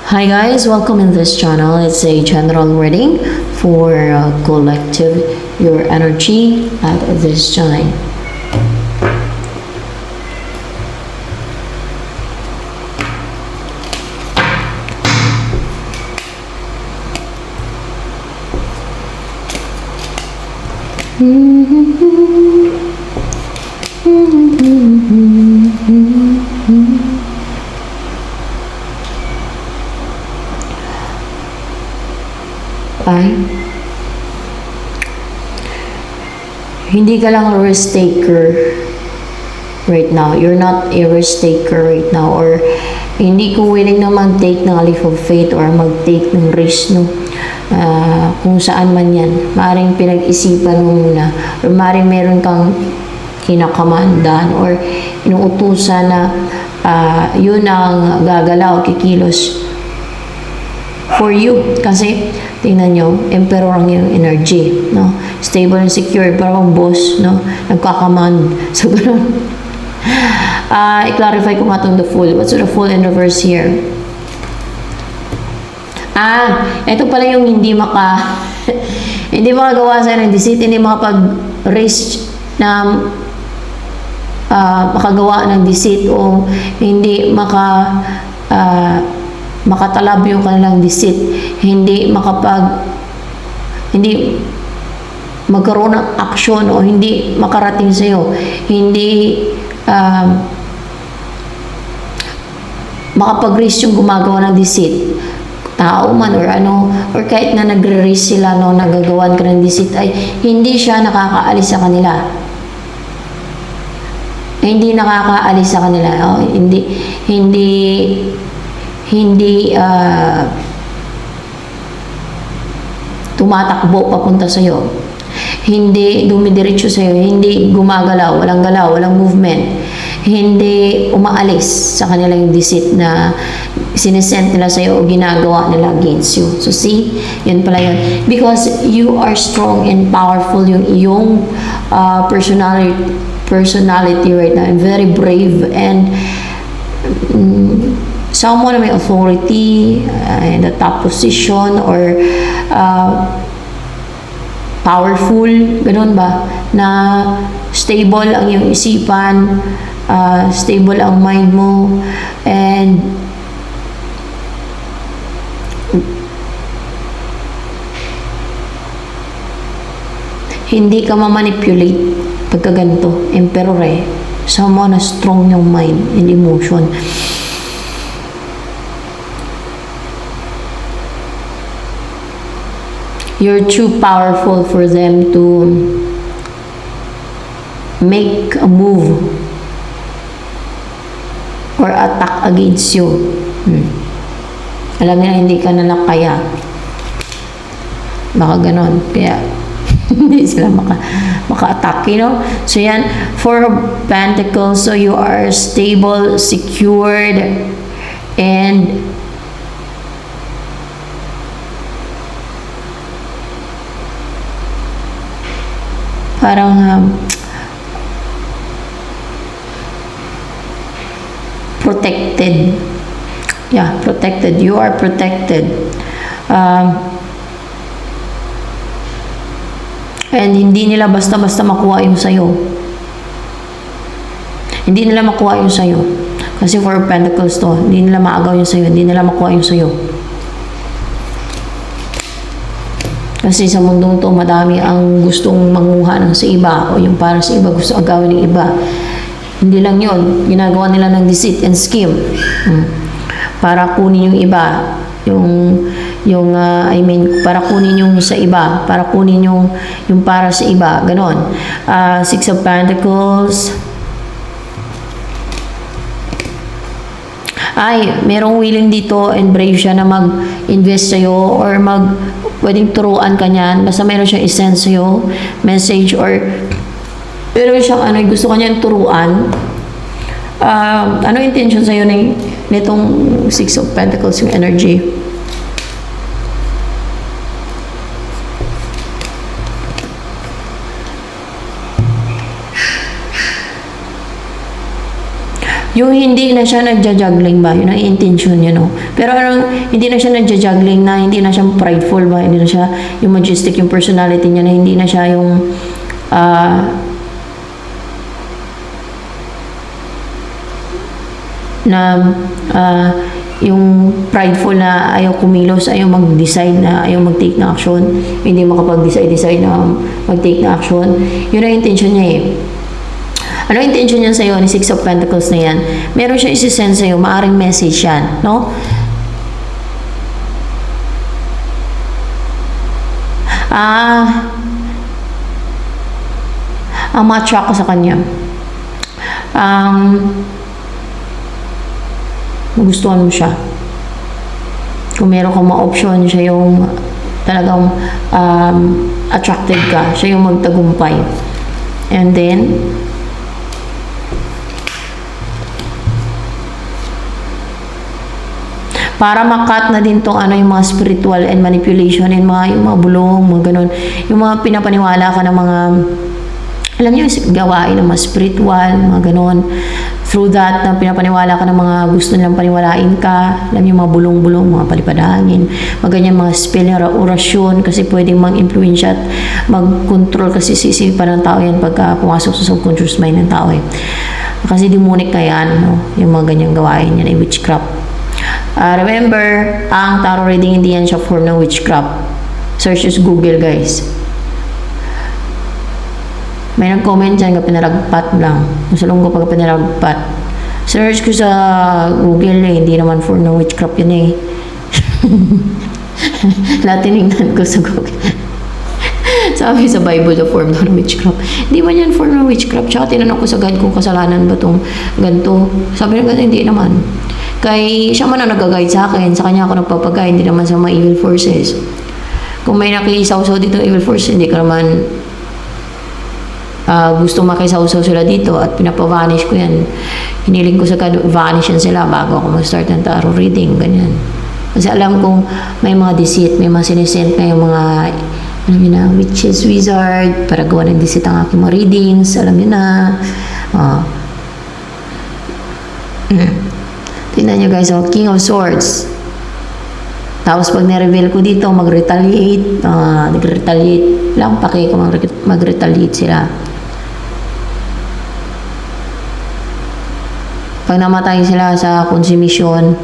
Hi guys, welcome in this channel. It's a general reading for collective your energy at this time. Ay, hindi ka lang a risk taker right now. You're not a risk taker right now, or hindi ko willing na mag-take ng leap of faith or mag-take ng risk, no? Kung saan man yan. Maaaring pinag-isipan mo muna, or maaaring meron kang kinakamandan or inuutusan na yun ang gagalaw, kikilos for you. Kasi tingnan nyo, emperor ang yung energy, no? Stable and secure, parang boss, no? Nagkakamand. So, gano'n. I-clarify ko nga itong the Fool. What's the Fool in reverse here? Ito pala yung hindi hindi makagawa sa ng deceit, hindi makapag-risk na makagawa ng deceit o hindi makatalab yung kanilang deceit, hindi magkaroon ng aksyon o hindi makarating sa'yo, hindi makapag-risk yung gumagawa ng deceit, tao man or ano, or kahit na nagre-risk sila, no, nagagawan ka ng deceit, ay hindi siya nakakaalis sa kanila. Hindi nakakaalis sa kanila, no? Hindi tumatakbo papunta sa'yo. Hindi dumidiretso sa'yo. Hindi gumagalaw. Walang galaw. Walang movement. Hindi umaalis sa kanila yung deceit na sinesend nila sa'yo o ginagawa nila against you. So see, yun pala yun. Because you are strong and powerful, yung iyong personality right now. And very brave and someone may authority in the top position or powerful, ganun ba, na stable ang iyong isipan, stable ang mind mo, and hindi ka ma-manipulate pagka ganito, emperor someone na strong yung mind and emotion. You're too powerful for them to make a move or attack against you. Alam nila hindi ka nalakaya. Baka ganon. Kaya hindi sila maka-attack, you know? So yan, Four of Pentacles. So you are stable, secured, and parang protected. Yeah, protected. You are protected. And hindi nila basta-basta makuha yung sayo. Hindi nila makuha yung sayo. Kasi Four of Pentacles to. Hindi nila maagaw yung sayo. Hindi nila makuha yung sayo. Kasi sa mundong to, madami ang gustong manguha ng sa iba o yung para sa iba, gusto agawin ng iba. Hindi lang yun. Ginagawa nila ng deceit and scheme. Para kunin yung iba. Para kunin yung sa iba. Para kunin yung para sa iba. Ganon. Six of Pentacles. Merong willing dito and brave siya na mag-invest sa'yo or pwedeng turuan ka niyan. Basta meron siyang isend sa'yo, message, or meron siyang gusto ka niyan turuan. Ano intention sa'yo nitong Six of Pentacles, yung energy? Yung hindi na siya nagja-juggling ba, yun ang intention niya, no? Pero hindi na siya nagja-juggling na, hindi na siya prideful ba, hindi na siya yung majestic, yung personality niya na hindi na siya yung yung prideful na ayaw kumilos, ayaw mag-decide na, ayaw mag-take na action, hindi makapag-decide na mag-take na action. Yun ang intention niya eh. Ano ang intention niya sa'yo ni Six of Pentacles na yan? Meron siya isi-send sa'yo, maaring message yan, no? Ang ma-attract ko sa kanya. Magustuhan mo siya. Kung meron kang ma-option, siya yung talagang attractive ka. Siya yung magtagumpay. And then, para makat na din tong yung mga spiritual and manipulation and yung mga bulong, mga ganun. Yung mga pinapaniwala ka ng mga, alam niyo, gawain ng mga spiritual, mga ganun. Through that, na pinapaniwala ka ng mga gusto nilang paniwalain ka, alam niyo, mga bulong-bulong, mga palipadangin, mga ganyan, mga spell, orasyon, kasi pwedeng mang-influensya at mag-control kasi sisipan ng tao yan pagka pumasok sa subconscious mind ng tao eh. Kasi demonic na yan, no? Yung mga ganyang gawain yan ay witchcraft. Remember, ang tarot reading hindi yan siya form ng witchcraft. Search just Google, guys. May nag-comment dyan, pinaragpat lang. Masalong ko pag pinaragpat. Search ko sa Google eh, hindi naman form ng witchcraft yun eh. Lahat tinignan ko sa Google. Sabi sa Bible na form ng witchcraft. Hindi man yan form ng witchcraft. Tsaka tinanong ko sa God kung kasalanan ba itong ganito. Sabi ng God, hindi naman. Kay siya man ang nag-guide sa akin, sa kanya ako nagpapagay, hindi naman sa mga evil forces. Kung may nakisaw-saw dito ng evil force, hindi ko naman gusto makisaw-saw sila dito at pinapavanish ko yan. Hiniling ko sa God, vanish yan sila bago ako mag-start ng tarot reading, ganyan. Kasi alam kong may mga deceit, may mga sinisent na yung mga alam niyo na, witches, wizard, para gawa ng deceit ang aking mga readings, alam niyo na. Tingnan nyo guys, King of Swords. Tapos pag ni-reveal ko dito, mag-retaliate. Nag-retaliate lang, paki ko mag-retaliate sila. Pag namatay sila sa consummation,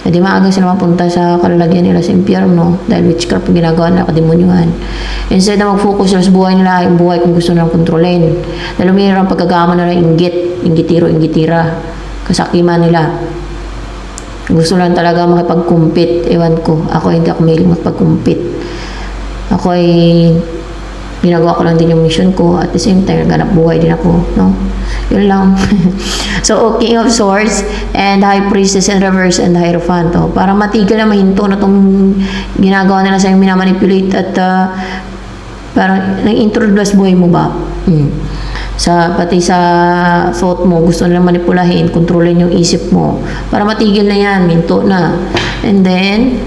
hindi maaga sila mapunta sa kalalagyan nila sa impyerno dahil witchcraft yung ginagawa nila, kademonyuhan. Instead na mag-focus sila sa buhay nila, yung buhay kung gusto nilang kontrolin. Dahil mayroon ang pagkagama nila inggitiro, inggitira, kasakiman nila. Gusto lang talaga makipag-compete. Ewan ko. Hindi ako mahilig makipag-compete. Ako ay ginagawa ko lang din yung mission ko. At the same time, ganap buhay din ako. No? Yun lang. So, King of Swords and High Priestess and Reverse and Hierophant. Para matigil na mahinto na itong ginagawa nila sa'yo, minamanipulate at parang nag-introduce buhay mo ba? Pati sa thought mo, gusto nila manipulahin, kontrolin yung isip mo. Para matigil na yan, minto na. And then,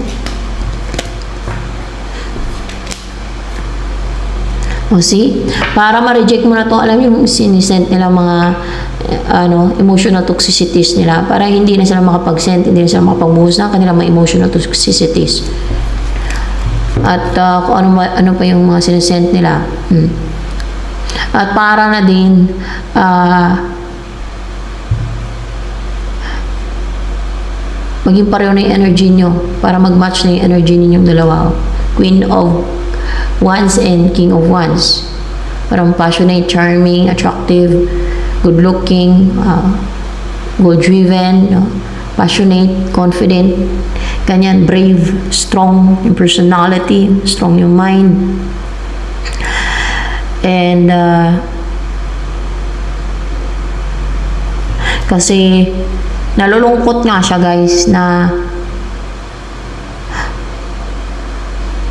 see? Para ma-reject mo na to, alam yung sinisend nila mga emotional toxicities nila. Para hindi na sila makapag-send, hindi na sila makapag-buhos na kanilang mga emotional toxicities. At kung ano pa yung mga sinisend nila. At para na din maging pareho na yung energy nyo para mag-match na yung energy ninyong dalawa. Queen of Wands and King of Wands. Parang passionate, charming, attractive, good-looking, goal-driven, passionate, confident, ganyan, brave, strong yung personality, strong yung mind. And kasi nalulungkot nga siya guys na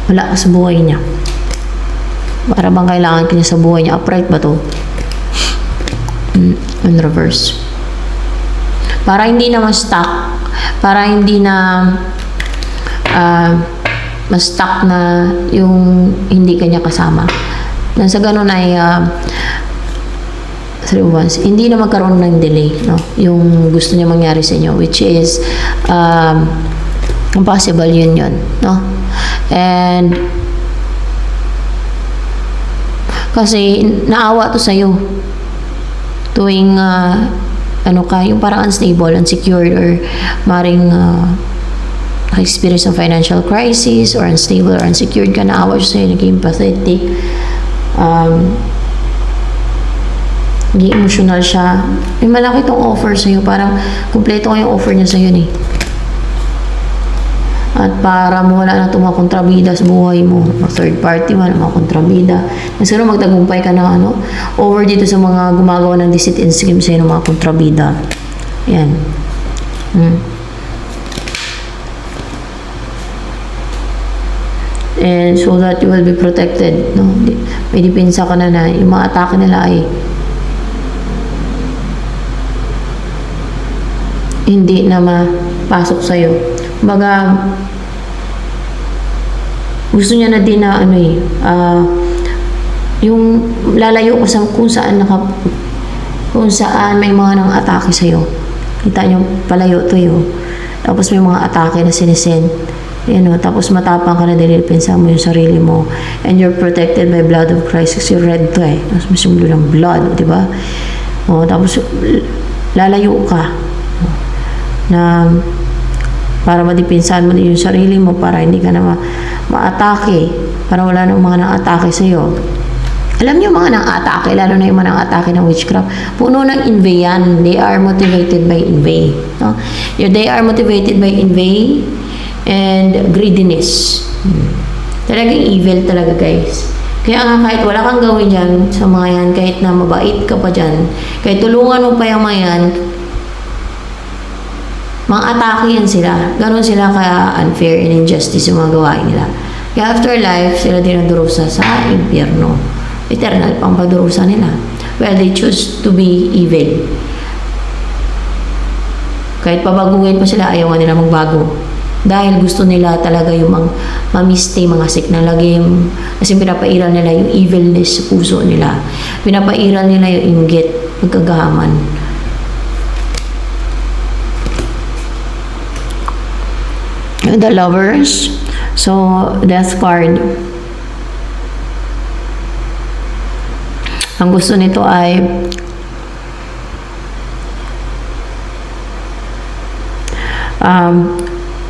wala ka sa buhay niya. Para bang kailangan ka niya sa buhay niya. Upright ba to? In reverse. Para hindi na ma-stuck. Para hindi na ma-stuck na yung hindi kanya kasama. Nang sa ganun ay 3 of Wands, hindi na magkaroon ng delay, no? Yung gusto niya mangyari sa inyo, which is possible yun, no? And kasi naawa to sa'yo tuwing ano ka, yung parang unstable, unsecured, or maring experience ng financial crisis, or unstable or unsecured ka, naawa siya sa'yo, naging pathetic, naging emotional siya. May malaki itong offer sa'yo, parang kumpleto yung offer niya sa'yo eh. At para wala na itong mga kontrabida sa buhay mo, third party man, mga kontrabida, siguro magtagumpay ka na over dito sa mga gumagawa ng deceit and scheme sa'yo ng mga kontrabida. Yan. And so that you will be protected, no? May depensa ka na yung mga atake nila ay hindi na mapasok sa'yo. Kumbaga, gusto niya na din na yung lalayo ko sa kung saan may mga nang atake sa'yo. Kita niyo, palayo to yun. Tapos may mga atake na sinisend. Tapos matapang ka na dinipensa mo yung sarili mo. And you're protected by blood of Christ kasi red to Tapos may simbolo ng blood, di ba? Tapos lalayo ka. Na para madipinsahan mo yung sarili mo, para hindi ka na ma-atake, para wala nang mga nang-atake sa'yo. Alam niyo mga nang-atake, lalo na yung mga nang-atake ng witchcraft, puno ng envy yan. They are motivated by envy. No? They are motivated by envy and greediness. Talagang evil talaga, guys. Kaya nga kahit wala kang gawin dyan sa mga yan, kahit na mabait ka pa dyan, kahit tulungan mo pa yung mga yan, mga atake yan sila. Ganon sila kaya unfair and injustice yung mga gawain nila. Kaya afterlife, sila din ang durusa sa impyerno. Eternal pang pagdurusa nila. Well, they choose to be evil. Kahit pabaguhin pa sila, ayaw nila magbago. Dahil gusto nila talaga yung mamiste, mga signalagim. Kasi pinapairal nila yung evilness sa puso nila. Pinapairal nila yung inggit, pagkagahaman. The Lovers. So, Death card. Ang gusto nito ay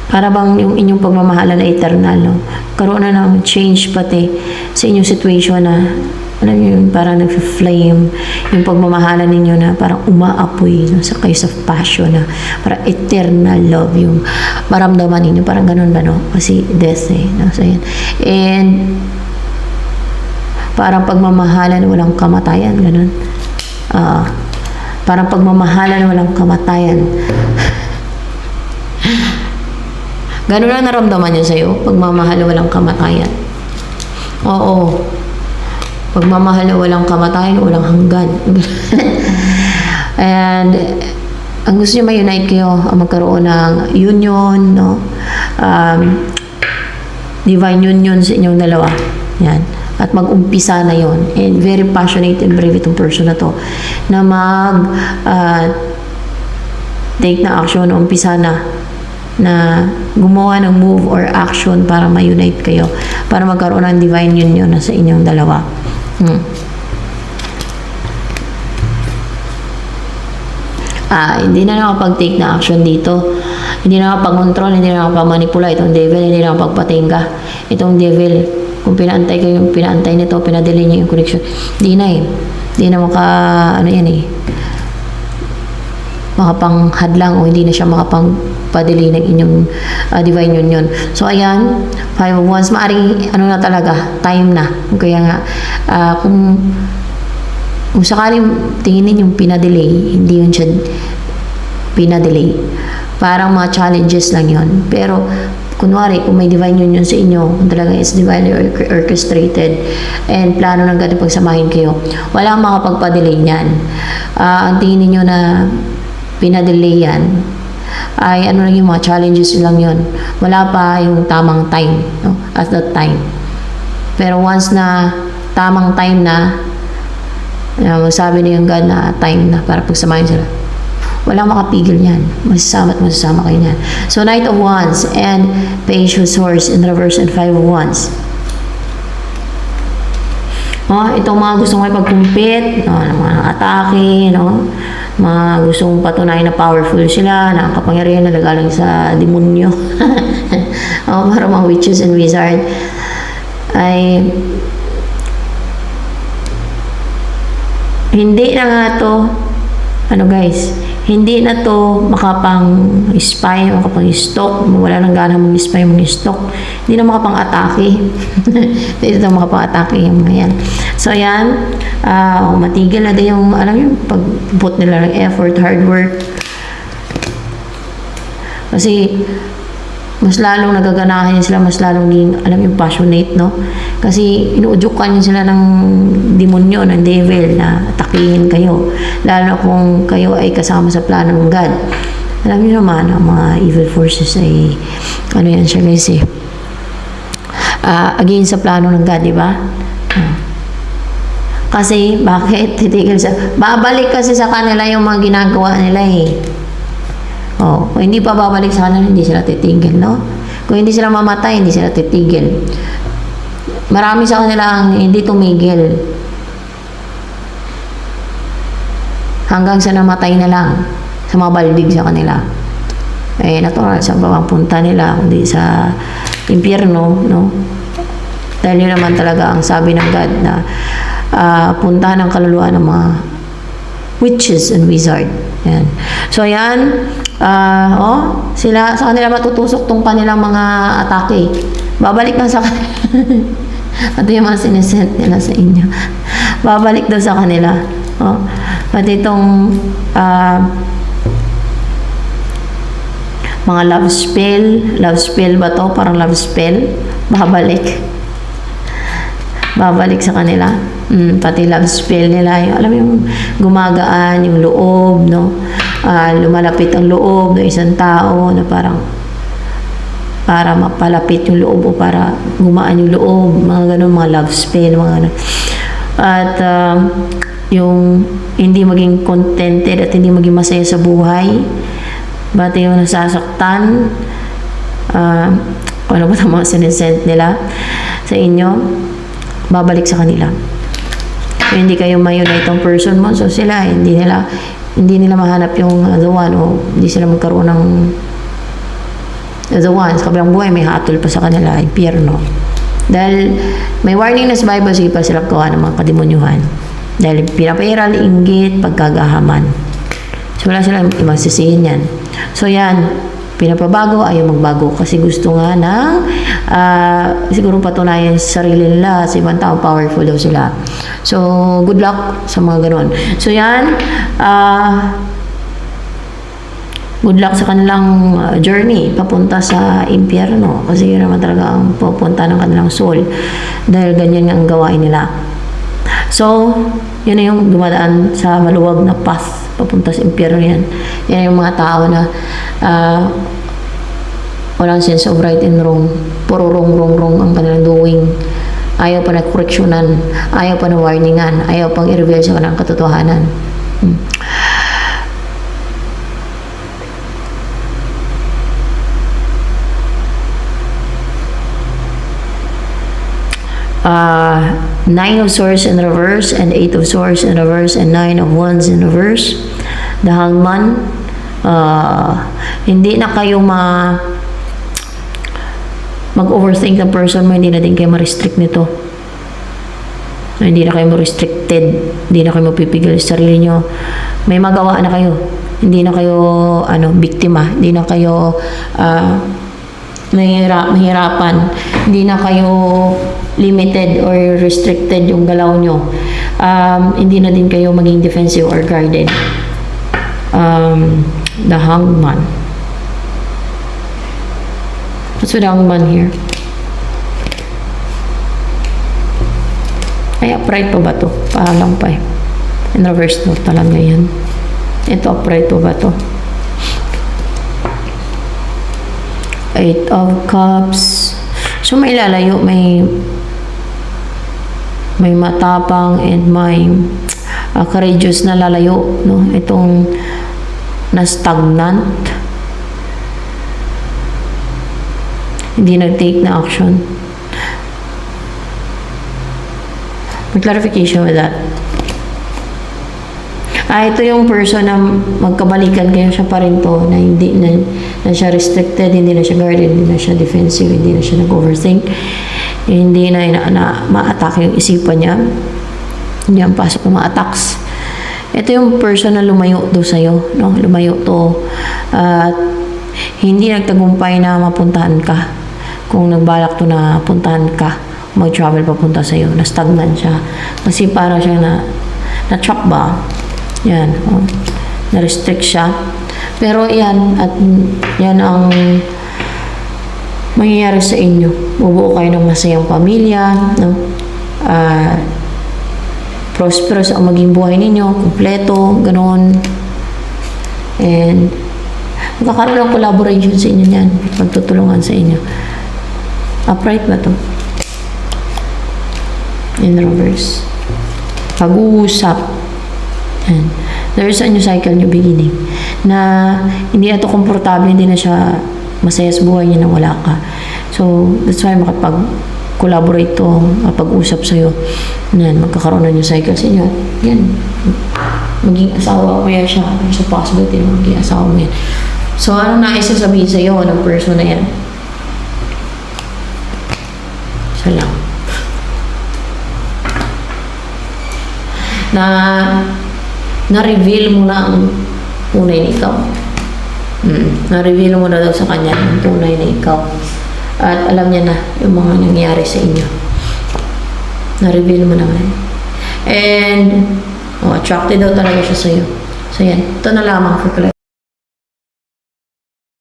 para bang yung inyong pagmamahalan na eternal, no? Karoon na ng change pati sa inyong situation na alam niyo yung parang nag-flame yung pagmamahalan ninyo na parang umaapoy, no, sa kayo sa passion na parang eternal love yung maramdaman ninyo, parang ganun ba, no? Kasi death no? So, yan. And parang pagmamahalan walang kamatayan, ganun. Parang pagmamahalan walang kamatayan. Ganun lang naramdaman niya sa'yo, pagmamahal walang kamatayan. Oo. Pagmamahal na walang kamatayan, walang hanggan. And ang gusto niyo ma-unite kayo, magkaroon ng union, no? Divine union sa inyong dalawa. Yan. At mag-umpisa na yon. And very passionate and brave itong person na to. Na take na action, umpisa na gumawa ng move or action para ma-unite kayo. Para magkaroon ng divine union na sa inyong dalawa. Hindi na nakapag-take na action dito. Hindi na nakapag-control, hindi na nakapag-manipula itong devil, hindi na nakapagpatingga. Itong devil, kung pinaantay kayo, yung pinaantay nito, pinadelay niyo yung connection. Hindi na Hindi na makapanghadlang o hindi na siya makapangpadelay ng inyong divine union. So, ayan, 5 of Wands, maaring na talaga, time na. Kaya nga, kung sakaling tinginin yung pinadelay, hindi yun siya pinadelay. Parang mga challenges lang yun. Pero, kunwari, kung may divine union sa inyo, kung talagang it's divinely orchestrated and plano ng God na pagsamahin kayo, walang makapagpadelay niyan. Ang tingin niyo na pinadelay yan, ay lang yung mga challenges lang yun. Wala pa yung tamang time, no? At that time. Pero once na tamang time na, Magsabi na yung God na time na para pagsamahin sila. Walang makapigil yan. Masasama at masasama kayo yan. So, Knight of Wands and Page of Swords in reverse and Five of Wands. Itong mga gustong may pagkumpit, mga atake, mga gustong patunayan na powerful sila, na kapangyarihan na nagaling sa demonyo. Para mga witches and wizard ay hindi na nga to, guys, hindi na to makapang-spy, makapang-stalk, wala nang gana mag-spy, mag-stalk, hindi na makapang-atake. Hindi na makapang-atake yung mga yan. So, ayan, matigil na din yung, pag-put nila ng effort, hard work. Kasi, mas lalong nagaganahan sila, mas lalong din, yung passionate, no? Kasi, inuudyukan yun sila ng demonyo, ng devil, na atakihin kayo. Lalo kung kayo ay kasama sa plano ng God. Alam niyo naman, ang mga evil forces ay, yan siya guys eh. Against sa plano ng God, di ba? Kasi, bakit? Titigil sa, babalik kasi sa kanila yung mga ginagawa nila eh. Kung hindi pa babalik sa kanila, hindi sila titigil, no? Kung hindi sila mamatay, hindi sila titigil. Marami sa kanila ang hindi tumigil. Hanggang sa namatay na lang. Sa mga baldig sa kanila. Natural, sa bawang punta nila, kundi sa impyerno, no? Dahil yun naman talaga ang sabi ng God na puntahan ng kaluluwa ng mga witches and wizard. Yan. So, yan. Sila, sa kanila matutusok tong kanilang mga atake. Babalik na sa kanila. Ito yung mga sinesent nila sa inyo. Babalik daw sa kanila. Pati itong mga love spell ba to? Parang love spell. Babalik sa kanila. Pati love spell nila. Alam mo yung gumagaan, yung loob, no? Lumalapit ang loob ng isang tao na parang para mapalapit yung loob o para gumaan yung loob. Mga ganun, mga love spell, mga ganun. At yung hindi maging contented at hindi maging masaya sa buhay. Bati yung nasasaktan. Ano ba ito mga sinesent nila sa inyo? Babalik sa kanila. Kung hindi kayo may-unite ang person mo, so sila, hindi nila mahanap yung the one o hindi sila magkaroon ng the one. Sa kabilang buhay, may hatol pa sa kanila, impyerno. Dahil may warning na sa Bible, sige pa sila gawa ng mga kademonyuhan. Dahil pinapairal, inggit, pagkagahaman. So wala silang imasisihin yan. So yan, pinapabago, ayaw magbago kasi gusto nga ng siguro patunayan sa sarili nila, sa ibang tao, powerful daw sila. So, good luck sa mga ganon. So, yan, good luck sa kanilang journey papunta sa impyerno kasi yun naman talaga ang pupunta ng kanilang soul dahil ganyan ang gawain nila. So, yun na yung dumadaan sa maluwag na path papunta sa impyerno yan. Yan yung mga tao na walang sense of right and wrong. Puro wrong ang kanilang doing. Ayaw pa na korreksyonan. Ayaw pa na warningan. Ayaw pang i-reveal sa kanilang katotohanan. Nine of Swords in reverse and Eight of Swords in reverse and Nine of Wands in reverse. The Hangman. Hindi na kayo mag-overthink ng person mo, hindi na din kayo ma-restrict nito. Hindi na kayo ma-restricted. Hindi na kayo mapipigil sa sarili nyo. May magawa na kayo. Hindi na kayo biktima. Hindi na kayo mahirapan. Hindi na kayo limited or restricted yung galaw nyo. Hindi na din kayo maging defensive or guarded. The Hangman. What's with the Hangman here? Ay, upright pa ba to? Paalang pa eh. In reverse to talaga yan. Ito, upright pa ba to? Eight of Cups. So, may lalayo, may matapang and may courageous na lalayo, no? Itong na stagnant, hindi nag-take na action. May clarification with that. Ito yung person na magkabalikan kayo, siya pa rin to, na hindi na siya restricted, hindi na siya guarded, hindi na siya defensive, hindi na siya nag-overthink, hindi na ma-attack yung isipan niya, hindi ang pasok ng mga attacks. Ito yung person na lumayo to sa'yo, no? Lumayo to, at hindi nagtagumpay na mapuntahan ka. Kung nagbalak to na puntahan ka, mag-travel papunta sa'yo, na stagnant siya. Kasi para siya na-trap ba? Yan, na-restrict siya. Pero yan, at yan ang mangyayari sa inyo. Bubuo kayo ng masayang pamilya, no? Prosperous ang maging buhay ninyo, kumpleto, ganoon. And magkakaroon ng collaboration sa inyo yan, magtutulungan sa inyo. Upright ba to? In reverse. Pag-uusap. And there is a new cycle, new beginning. Na hindi na to komportable, hindi na siya masaya sa buhay niya na wala ka. So, that's why makapag-collaborate to, mapag-usap sa'yo. Yan, magkakaroon na new cycle sa inyo. Yan. Maging asawa mo yan siya. There's a possibility na maging asawa mo yan. So, anong nais na sabihin sa'yo ng person na yan? Siya lang. Na-reveal mo na ang tunay na ikaw. Na-reveal mo na daw sa kanya ang tunay na ikaw. At alam niya na yung mga nangyari sa inyo. Na-reveal mo na nga. And attracted daw talaga siya sa'yo. So yan, ito na lamang for